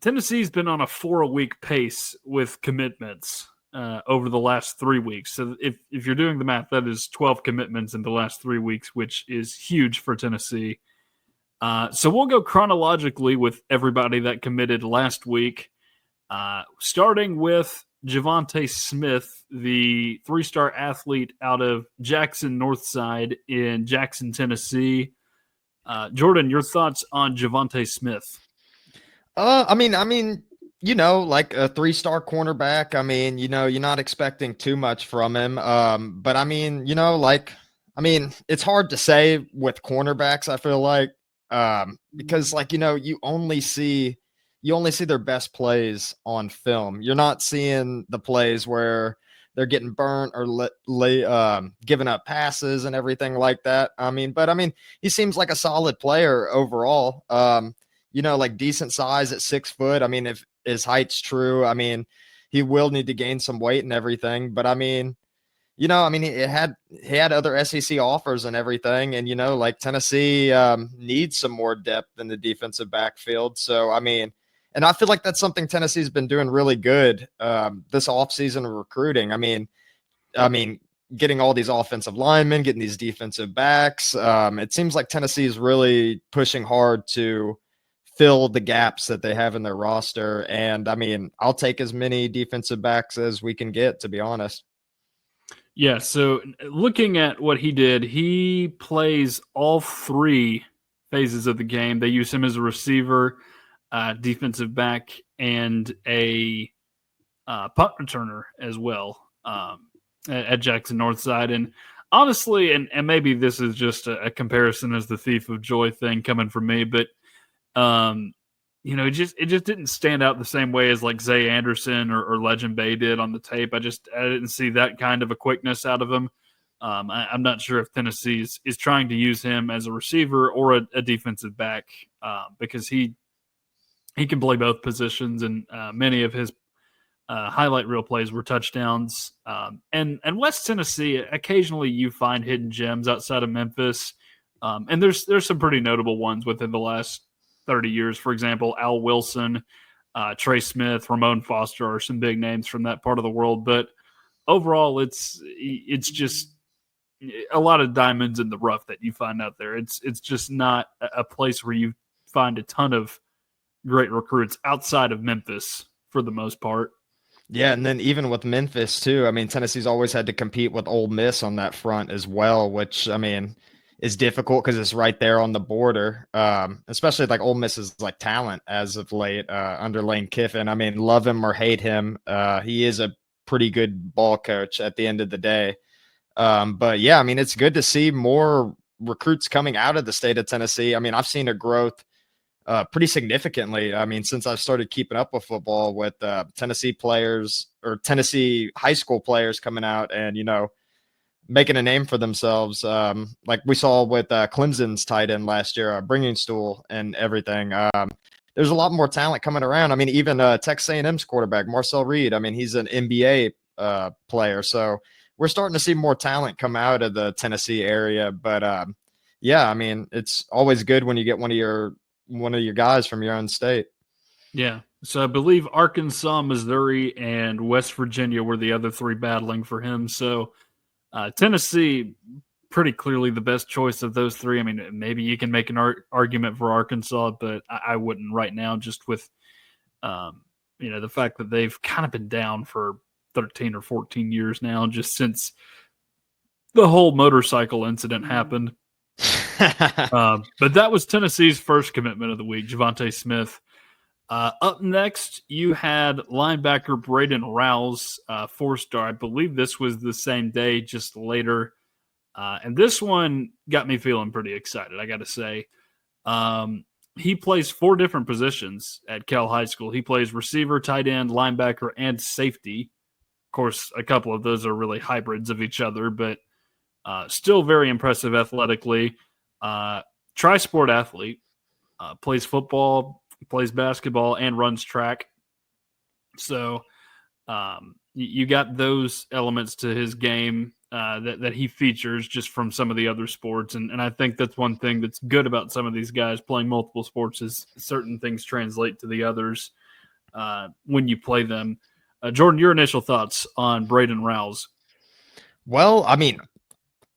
Tennessee's been on a 4-a-week pace with commitments over the last 3 weeks. So if you're doing the math, that is 12 commitments in the last 3 weeks, which is huge for Tennessee. So we'll go chronologically with everybody that committed last week, starting with Javonte Smith, the 3-star athlete out of Jackson Northside in Jackson, Tennessee. Jordan, your thoughts on Javonte Smith? I mean, like a 3-star cornerback. I mean, you're not expecting too much from him. But I mean, it's hard to say with cornerbacks, I feel like, because you only see their best plays on film. You're not seeing the plays where they're getting burnt or giving up passes and everything like that. But he seems like a solid player overall. Like decent size at 6 foot. I mean, if his height's true, I mean, he will need to gain some weight and everything. But he had other SEC offers and everything. And, like Tennessee needs some more depth in the defensive backfield. So, and I feel like that's something Tennessee's been doing really good this offseason of recruiting. I mean, getting all these offensive linemen, getting these defensive backs. It seems like Tennessee is really pushing hard to fill the gaps that they have in their roster. And I'll take as many defensive backs as we can get, to be honest. Yeah, so looking at what he did, he plays all 3 phases of the game. They use him as a receiver, defensive back, and a punt returner as well at Jackson Northside. And honestly, and maybe this is just a comparison as the thief of joy thing coming from me, but it just didn't stand out the same way as like Zay Anderson or Legend Bay did on the tape. I didn't see that kind of a quickness out of him. I'm not sure if Tennessee is trying to use him as a receiver or a defensive back because he can play both positions, and many of his highlight reel plays were touchdowns. And West Tennessee, occasionally you find hidden gems outside of Memphis, and there's some pretty notable ones within the last 30 years. For example, Al Wilson, Trey Smith, Ramon Foster are some big names from that part of the world. But overall, it's just a lot of diamonds in the rough that you find out there. It's just not a place where you find a ton of great recruits outside of Memphis for the most part. Yeah, and then even with Memphis too, Tennessee's always had to compete with Ole Miss on that front as well, which is difficult because it's right there on the border. Especially like Ole Miss's like talent as of late under Lane Kiffin. Love him or hate him, he is a pretty good ball coach at the end of the day. But yeah, it's good to see more recruits coming out of the state of Tennessee. I've seen a growth pretty significantly. Since I've started keeping up with football, with Tennessee players or Tennessee high school players coming out and, making a name for themselves. Like we saw with Clemson's tight end last year, Bringing Stool and everything. There's a lot more talent coming around. Even Texas A&M's quarterback, Marcel Reed, he's an NBA player. So we're starting to see more talent come out of the Tennessee area. But yeah, it's always good when you get one of your guys from your own state. Yeah. So I believe Arkansas, Missouri, and West Virginia were the other 3 battling for him. So Tennessee, pretty clearly the best choice of those 3. Maybe you can make an argument for Arkansas, but I wouldn't right now, just with, the fact that they've kind of been down for 13 or 14 years now, just since the whole motorcycle incident happened. But that was Tennessee's first commitment of the week, Javonte Smith. Up next, you had linebacker Braden Rouse, 4-star. I believe this was the same day, just later. And this one got me feeling pretty excited, I got to say. He plays 4 different positions at Cal High School. He plays receiver, tight end, linebacker, and safety. Of course, a couple of those are really hybrids of each other, but still very impressive athletically. Tri-sport athlete, plays football, plays basketball, and runs track. So you got those elements to his game that he features just from some of the other sports. And I think that's one thing that's good about some of these guys playing multiple sports is certain things translate to the others. when you play them. Jordan, your initial thoughts on Braden Rouse? Well, I mean,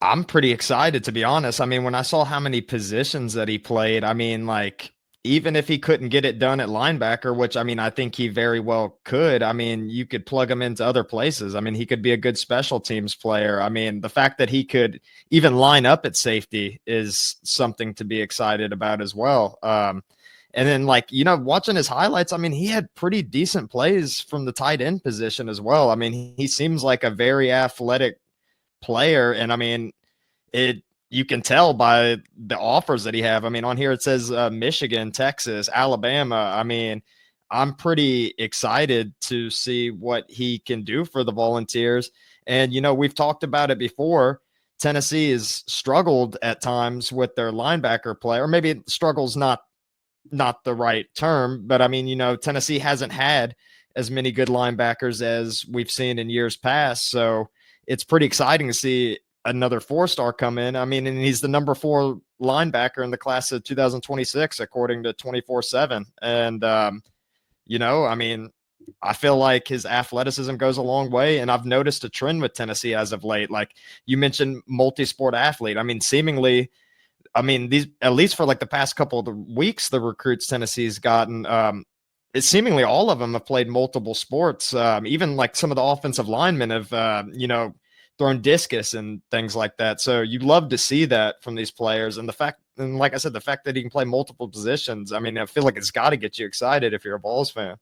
I'm pretty excited, to be honest. I mean, when I saw how many positions that he played, I mean, like, even if he couldn't get it done at linebacker, which I mean, I think he very well could, I mean, you could plug him into other places. I mean, he could be a good special teams player. I mean, the fact that he could even line up at safety is something to be excited about as well. And then, like, watching his highlights, I mean, he had pretty decent plays from the tight end position as well. I mean, he seems like a very athletic player. And I mean, it you can tell by the offers that he have. I mean, on here it says Michigan, Texas, Alabama. I mean, I'm pretty excited to see what he can do for the Volunteers. And we've talked about it before. Tennessee has struggled at times with their linebacker play, or maybe struggles not the right term, but I mean, Tennessee hasn't had as many good linebackers as we've seen in years past. So it's pretty exciting to see another 4-star come in. I mean, and he's the number 4 linebacker in the class of 2026, according to 24/7. And, I mean, I feel like his athleticism goes a long way. And I've noticed a trend with Tennessee as of late. Like you mentioned, multi-sport athlete. I mean, seemingly, these, at least for like the past couple of the weeks, the recruits Tennessee's gotten, it's seemingly all of them have played multiple sports. Even like some of the offensive linemen have, thrown discus and things like that. So you'd love to see that from these players. And like I said, the fact that he can play multiple positions, I mean, I feel like it's got to get you excited if you're a Vols fan.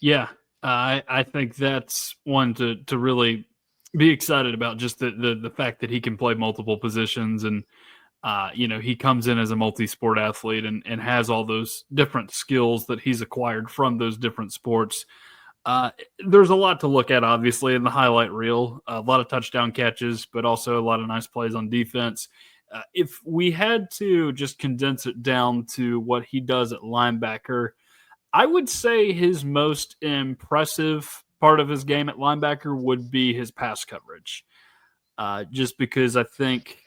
Yeah, I think that's one to really be excited about, just the fact that he can play multiple positions. And he comes in as a multi-sport athlete and has all those different skills that he's acquired from those different sports. There's a lot to look at, obviously, in the highlight reel. A lot of touchdown catches, but also a lot of nice plays on defense. If we had to just condense it down to what he does at linebacker, I would say his most impressive part of his game at linebacker would be his pass coverage. Just because I think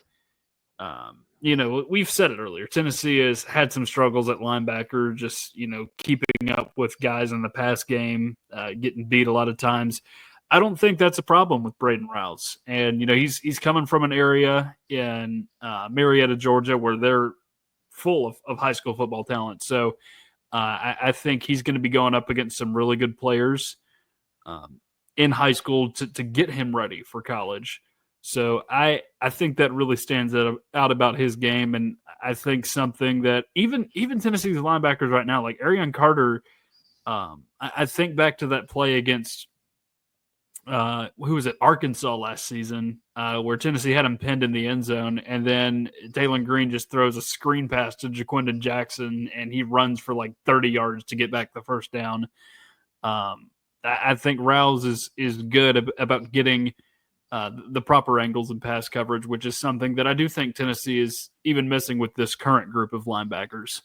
we've said it earlier. Tennessee has had some struggles at linebacker, just, keeping up with guys in the pass game, getting beat a lot of times. I don't think that's a problem with Braden Rouse. And, he's coming from an area in Marietta, Georgia, where they're full of high school football talent. So I think he's going to be going up against some really good players in high school to get him ready for college. So I think that really stands out about his game. And I think something that even Tennessee's linebackers right now, like Arion Carter, I think back to that play against who was it, Arkansas last season, where Tennessee had him pinned in the end zone, and then Taylon Green just throws a screen pass to Jaquindon Jackson, and he runs for like 30 yards to get back the first down. I think Rouse is good about getting the proper angles and pass coverage, which is something that I do think Tennessee is even missing with this current group of linebackers.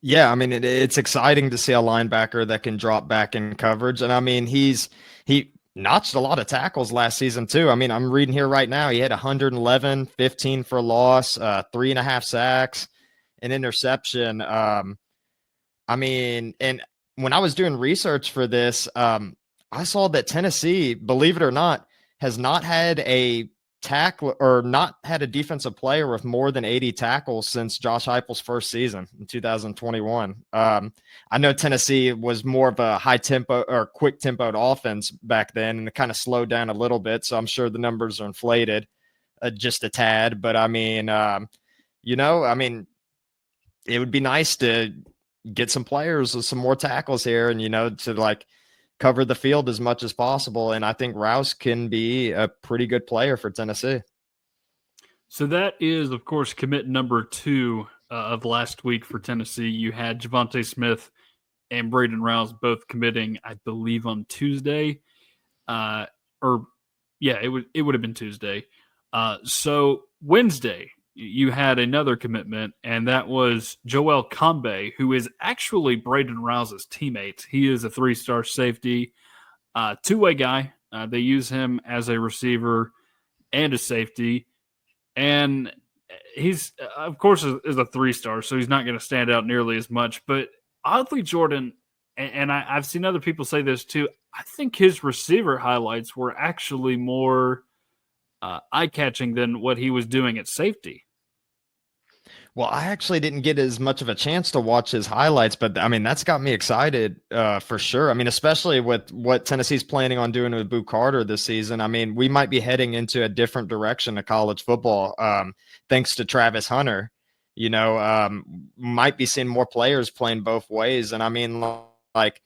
Yeah, I mean, it's exciting to see a linebacker that can drop back in coverage. And I mean, he notched a lot of tackles last season too. I mean, I'm reading here right now, he had 111, 15 for loss, 3.5 sacks, an interception. I mean, and when I was doing research for this, I saw that Tennessee, believe it or not, has not had a tackle or not had a defensive player with more than 80 tackles since Josh Heupel's first season in 2021. I know Tennessee was more of a high tempo or quick tempoed offense back then, and it kind of slowed down a little bit. So I'm sure the numbers are inflated just a tad. But I mean, it would be nice to get some players with some more tackles here and, to like cover the field as much as possible. And I think Rouse can be a pretty good player for Tennessee. So that is, of course, commit number 2 of last week for Tennessee. You had Javonte Smith and Braden Rouse both committing, I believe, on Tuesday. It would have been Tuesday. So Wednesday, you had another commitment, and that was Joel Combe, who is actually Braden Rouse's teammate. He is a 3-star safety, two-way guy. They use him as a receiver and a safety. And he's, of course, is a 3-star, so he's not going to stand out nearly as much. But oddly, Jordan, and I've seen other people say this too. I think his receiver highlights were actually more eye catching than what he was doing at safety. Well, I actually didn't get as much of a chance to watch his highlights, but I mean, that's got me excited for sure. I mean, especially with what Tennessee's planning on doing with Boo Carter this season. I mean, we might be heading into a different direction of college football thanks to Travis Hunter. Might be seeing more players playing both ways. And I mean, like,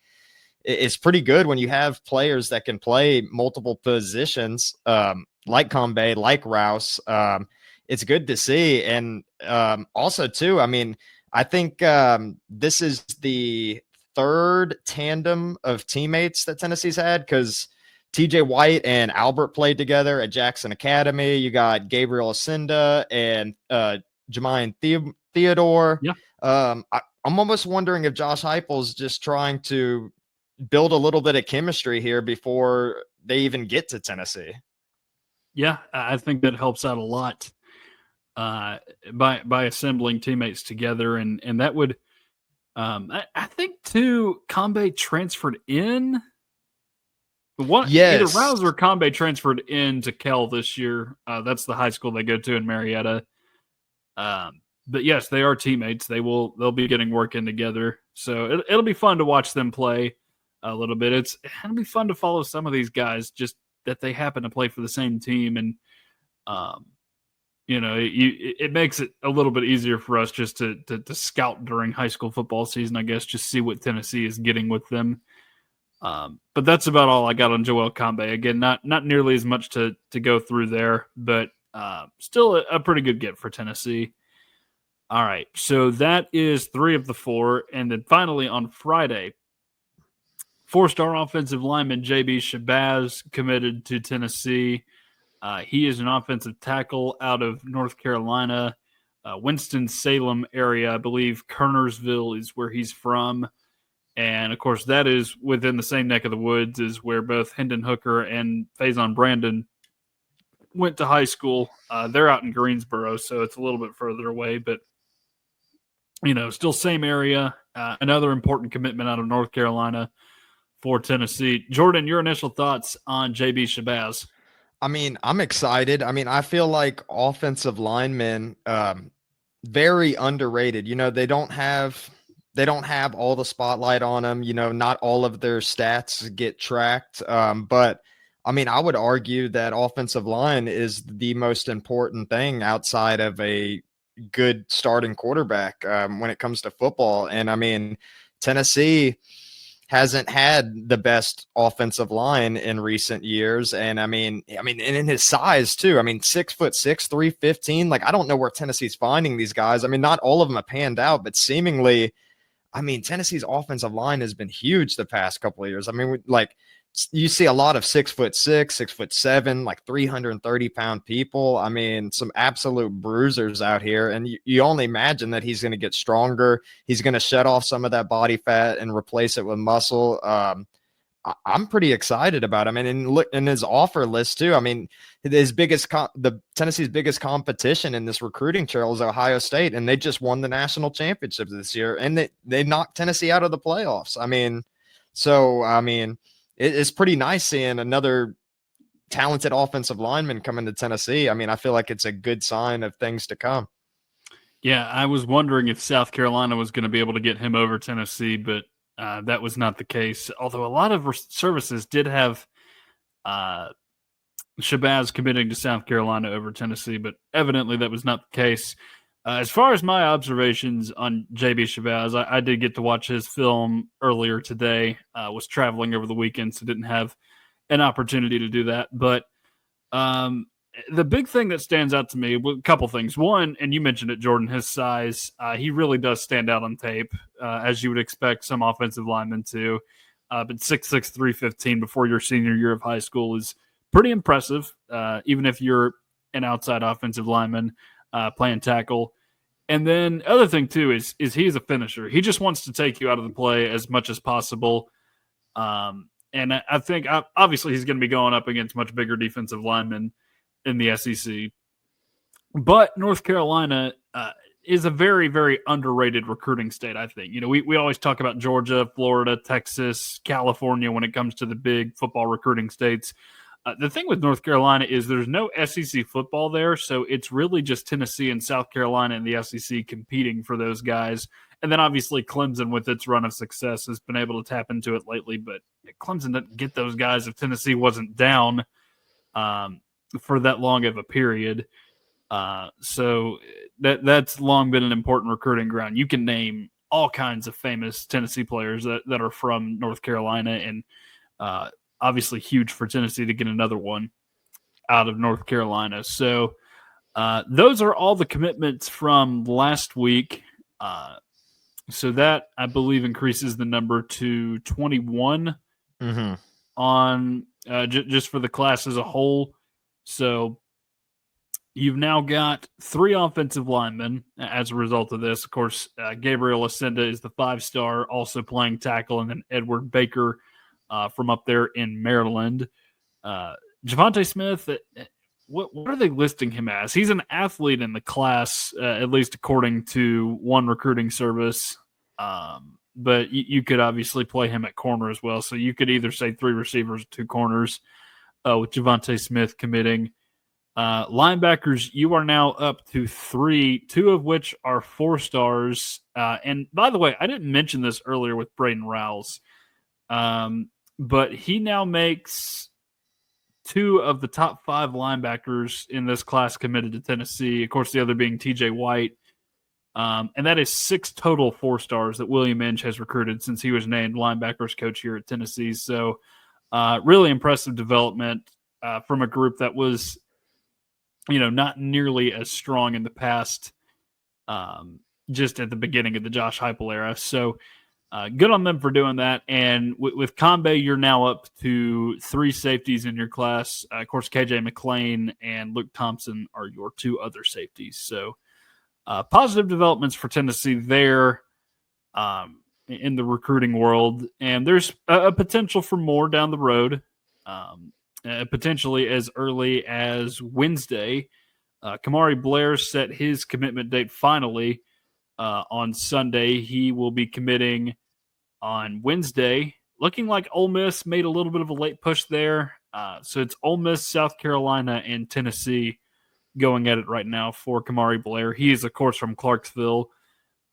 it's pretty good when you have players that can play multiple positions, like Combe, like Rouse. It's good to see. And also, too, I mean, I think this is the third tandem of teammates that Tennessee's had because TJ White and Albert played together at Jackson Academy. You got Gabriel Asinda and Jermaine Theodore. Yeah. I'm almost wondering if Josh Heupel's just trying to build a little bit of chemistry here before they even get to Tennessee. Yeah, I think that helps out a lot by assembling teammates together, and that would I think too. Combe transferred in. Either Yes. Rouse or Combe transferred in to Kell this year. That's the high school they go to in Marietta. But yes, they are teammates. They'll be getting work in together. So it'll be fun to watch them play a little bit. It'll be fun to follow some of these guys just that they happen to play for the same team. And, it makes it a little bit easier for us just to scout during high school football season, I guess, just see what Tennessee is getting with them. But that's about all I got on Joel Combe. Again, not nearly as much to go through there, but still a pretty good get for Tennessee. All right, so that is 3 of the 4. And then finally on Friday, 4-star offensive lineman J.B. Shabazz committed to Tennessee. He is an offensive tackle out of North Carolina, Winston-Salem area. I believe Kernersville is where he's from. And, of course, that is within the same neck of the woods as where both Hendon Hooker and Faison Brandon went to high school. They're out in Greensboro, so it's a little bit further away, but still same area. Another important commitment out of North Carolina for Tennessee. Jordan, your initial thoughts on J.B. Shabazz? I mean, I'm excited. I mean, I feel like offensive linemen, very underrated. They don't have all the spotlight on them. Not all of their stats get tracked. But I mean, I would argue that offensive line is the most important thing outside of a good starting quarterback when it comes to football. And I mean, Tennessee hasn't had the best offensive line in recent years. And I mean, and in his size too. I mean, 6'6", 315. Like, I don't know where Tennessee's finding these guys. I mean, not all of them have panned out, but seemingly, I mean, Tennessee's offensive line has been huge the past couple of years. I mean, you see a lot of 6'6", 6'7", like 330-pound people. I mean, some absolute bruisers out here. And you only imagine that he's going to get stronger. He's going to shed off some of that body fat and replace it with muscle. I'm pretty excited about him. And look in his offer list too. I mean, Tennessee's biggest competition in this recruiting trail is Ohio State, and they just won the national championship this year, and they knocked Tennessee out of the playoffs. It's pretty nice seeing another talented offensive lineman coming to Tennessee. I mean, I feel like it's a good sign of things to come. Yeah, I was wondering if South Carolina was going to be able to get him over Tennessee, but that was not the case. Although a lot of services did have Shabazz committing to South Carolina over Tennessee, but evidently that was not the case. As far as my observations on J.B. Shabazz, I did get to watch his film earlier today. Was traveling over the weekend, so didn't have an opportunity to do that. But the big thing that stands out to me, a couple things. One, and you mentioned it, Jordan, his size. He really does stand out on tape, as you would expect some offensive linemen to. But 6'6", 315 before your senior year of high school is pretty impressive, even if you're an outside offensive lineman playing tackle. And then other thing, too, is he's a finisher. He just wants to take you out of the play as much as possible. And I think, obviously, he's going to be going up against much bigger defensive linemen in the SEC. But North Carolina, is a very, very underrated recruiting state, I think. We always talk about Georgia, Florida, Texas, California when it comes to the big football recruiting states. The thing with North Carolina is there's no SEC football there, so it's really just Tennessee and South Carolina and the SEC competing for those guys. And then obviously Clemson, with its run of success, has been able to tap into it lately. But Clemson didn't get those guys if Tennessee wasn't down for that long of a period. So that's long been an important recruiting ground. You can name all kinds of famous Tennessee players that are from North Carolina, and obviously huge for Tennessee to get another one out of North Carolina. So those are all the commitments from last week. So that, I believe, increases the number to 21 on just for the class as a whole. So you've now got 3 offensive linemen as a result of this. Of course, Gabriel Ascenda is the 5-star, also playing tackle, and then Edward Baker from up there in Maryland. Javonte Smith, what are they listing him as? He's an athlete in the class, at least according to one recruiting service. But you could obviously play him at corner as well. So you could either say 3 receivers, 2 corners, with Javonte Smith committing. Linebackers, you are now up to 3, 2 of which are 4-stars. And by the way, I didn't mention this earlier with Braden Rowles, but he now makes 2 of the top 5 linebackers in this class committed to Tennessee. Of course, the other being TJ White. And that is 6 total 4-stars that William Inge has recruited since he was named linebackers coach here at Tennessee. So really impressive development from a group that was, not nearly as strong in the past, just at the beginning of the Josh Heupel era. So good on them for doing that. And with Combe, you're now up to 3 safeties in your class. Of course, KJ McLean and Luke Thompson are your 2 other safeties. So positive developments for Tennessee there in the recruiting world. And there's a potential for more down the road, potentially as early as Wednesday. Kamari Blair set his commitment date finally on Sunday. He will be committing on Wednesday. Looking like Ole Miss made a little bit of a late push there. So it's Ole Miss, South Carolina, and Tennessee going at it right now for Kamari Blair. He is, of course, from Clarksville,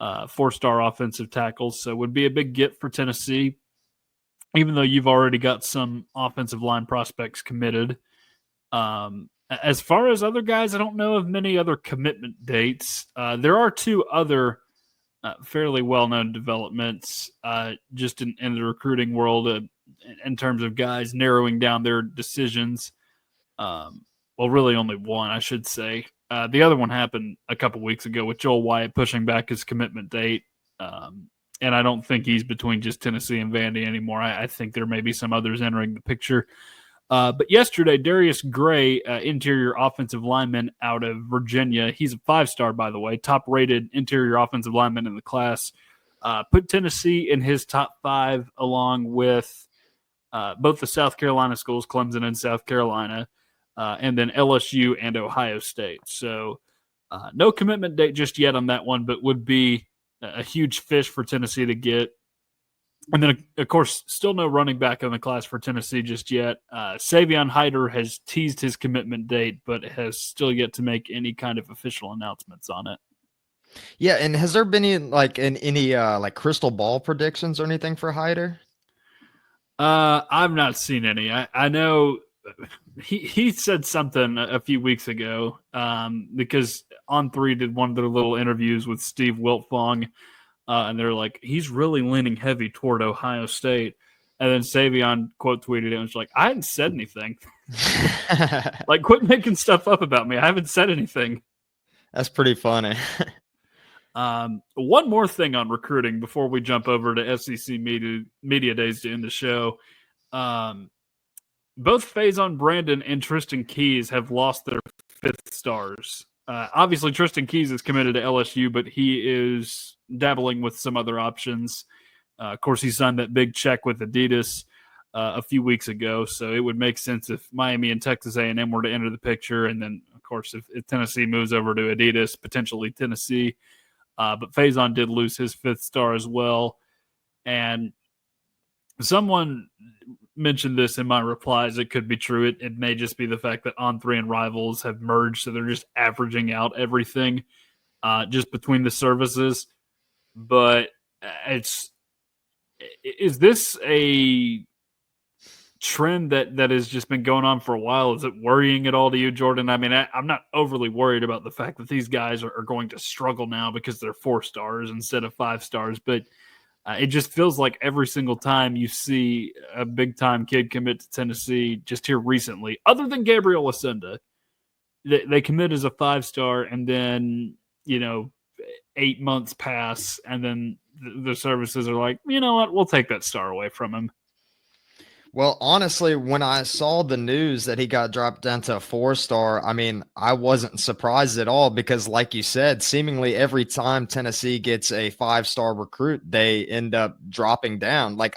4-star offensive tackle, so would be a big get for Tennessee, even though you've already got some offensive line prospects committed. As far as other guys, I don't know of many other commitment dates. There are 2 other fairly well-known developments just in the recruiting world in terms of guys narrowing down their decisions. Well, really only one, I should say. The other one happened a couple weeks ago with Joel Wyatt pushing back his commitment date. And I don't think he's between just Tennessee and Vandy anymore. I think there may be some others entering the picture. But yesterday, Darius Gray, interior offensive lineman out of Virginia, he's a 5-star, by the way, top-rated interior offensive lineman in the class, put Tennessee in his top 5 along with both the South Carolina schools, Clemson and South Carolina, and then LSU and Ohio State. So no commitment date just yet on that one, but would be a huge fish for Tennessee to get. And then, of course, still no running back in the class for Tennessee just yet. Savion Hyder has teased his commitment date, but has still yet to make any kind of official announcements on it. Yeah, and has there been any crystal ball predictions or anything for Hyder? I've not seen any. I know he said something a few weeks ago because On3 did one of their little interviews with Steve Wiltfong, and they're like, he's really leaning heavy toward Ohio State. And then Savion quote tweeted it and was like, I hadn't said anything. Like, quit making stuff up about me. I haven't said anything. That's pretty funny. One more thing on recruiting before we jump over to SEC media days to end the show. Both Faison Brandon and Tristan Keys have lost their 5th stars. Obviously, Tristan Keys is committed to LSU, but he is dabbling with some other options. Of course, he signed that big check with Adidas a few weeks ago, so it would make sense if Miami and Texas A&M were to enter the picture, and then, of course, if Tennessee moves over to Adidas, potentially Tennessee. But Faison did lose his 5th star as well. And someone mentioned this in my replies. It could be true. It may just be the fact that On3 and Rivals have merged, so they're just averaging out everything just between the services. But is this a trend that has just been going on for a while? Is it worrying at all to you, Jordan? I mean, I'm not overly worried about the fact that these guys are going to struggle now because they're 4 stars instead of 5 stars, but it just feels like every single time you see a big-time kid commit to Tennessee, just here recently, other than Gabriel Ascenda, they commit as a 5-star, and then, 8 months pass, and then the services are like, you know what, we'll take that star away from him. Well, honestly, when I saw the news that he got dropped down to a 4-star, I mean, I wasn't surprised at all because, like you said, seemingly every time Tennessee gets a 5-star recruit, they end up dropping down. Like,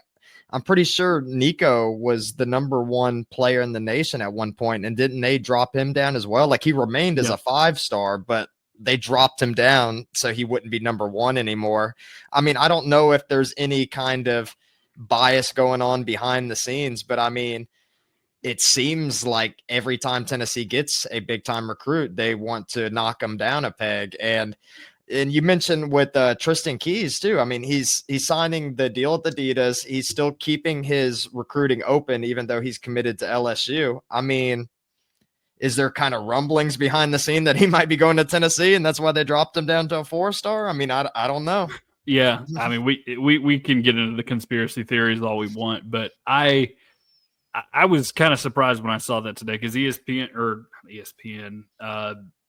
I'm pretty sure Nico was the #1 player in the nation at one point, and didn't they drop him down as well? Like, he remained as a 5-star, but they dropped him down so he wouldn't be #1 anymore. I mean, I don't know if there's any kind of bias going on behind the scenes, but I mean, it seems like every time Tennessee gets a big time recruit, they want to knock them down a peg. And you mentioned with Tristan Keys too. I mean, he's signing the deal at Adidas. He's still keeping his recruiting open, even though he's committed to LSU. I mean, is there kind of rumblings behind the scene that he might be going to Tennessee, and that's why they dropped him down to a 4-star? I mean, I don't know. Yeah, I mean, we can get into the conspiracy theories all we want, but I was kind of surprised when I saw that today because ESPN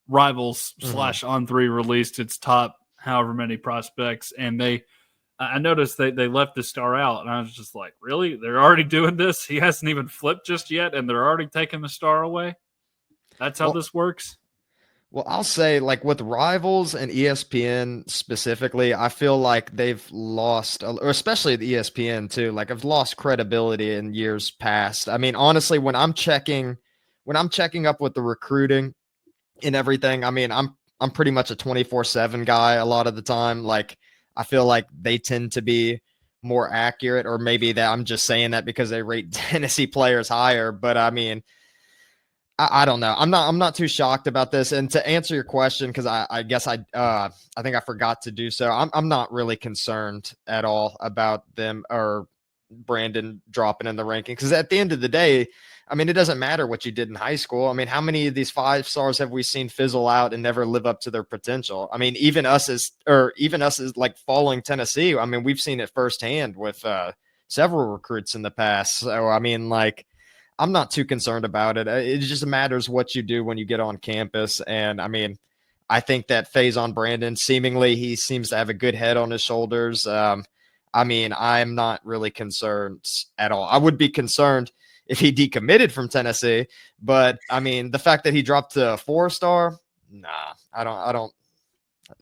Rivals / On3 released its top however many prospects, and I noticed they left the star out, and I was just like, really? They're already doing this? He hasn't even flipped just yet, and they're already taking the star away? That's how this works? Well, I'll say, like, with Rivals and ESPN specifically, I feel like they've lost, or especially the ESPN too, like, I've lost credibility in years past. I mean, honestly, when I'm checking up with the recruiting and everything, I mean, I'm pretty much a 24/7 guy a lot of the time. Like, I feel like they tend to be more accurate, or maybe that I'm just saying that because they rate Tennessee players higher. But I mean, I don't know. I'm not too shocked about this. And to answer your question, because I guess I think I forgot to do so. I'm not really concerned at all about them or Brandon dropping in the ranking, because at the end of the day, I mean, it doesn't matter what you did in high school. I mean, how many of these 5-stars have we seen fizzle out and never live up to their potential? I mean, even us as like following Tennessee, I mean, we've seen it firsthand with several recruits in the past. So I mean, like, I'm not too concerned about it. It just matters what you do when you get on campus. And I mean, I think that Faison Brandon, seemingly he seems to have a good head on his shoulders. I mean, I'm not really concerned at all. I would be concerned if he decommitted from Tennessee, but I mean, the fact that he dropped to a 4-star, nah, I